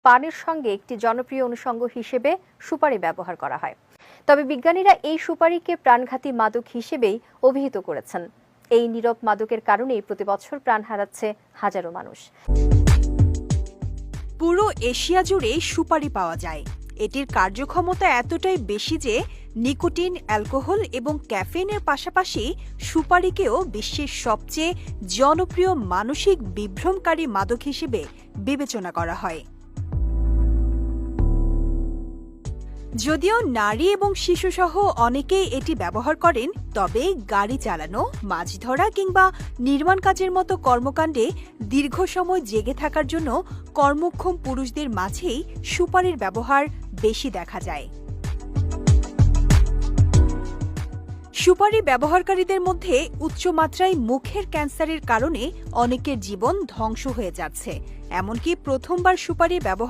পানের সঙ্গে একটি জনপ্রিয় অনুষঙ্গ হিসেবে সুপারি ব্যবহার করা হয়। তবে বিজ্ঞানীরা এই সুপারিকে প্রাণঘাতী মাদক হিসেবেই অভিহিত করেছেন। এই নীরব মাদকের কারণেই প্রতিবছর প্রাণ হারাচ্ছে হাজারো মানুষ। পুরো এশিয়া জুড়ে সুপারি পাওয়া যায়। এটির কার্যক্ষমতা এতটাই বেশি যে নিকোটিন, অ্যালকোহল এবং ক্যাফেইনের পাশাপাশি সুপারিকেও বিশ্বের সবচেয়ে জনপ্রিয় মানসিক বিভ্রমকারী মাদক হিসেবে বিবেচনা করা হয়। যদিও নারী এবং শিশুসহ অনেকেই এটি ব্যবহার করেন, তবে গাড়ি চালানো, মাছ ধরা কিংবা নির্মাণ কাজের মতো কর্মকাণ্ডে দীর্ঘ সময় জেগে থাকার জন্য কর্মক্ষম পুরুষদের মাঝেই সুপারির ব্যবহার বেশি দেখা যায়। সুপারি ব্যবহারকারীদের মধ্যে উচ্চমাত্রায় মুখের ক্যান্সারের কারণে অনেকের জীবন ধ্বংস হয়ে যাচ্ছে। এমনকি প্রথমবার সুপারি ব্যবহার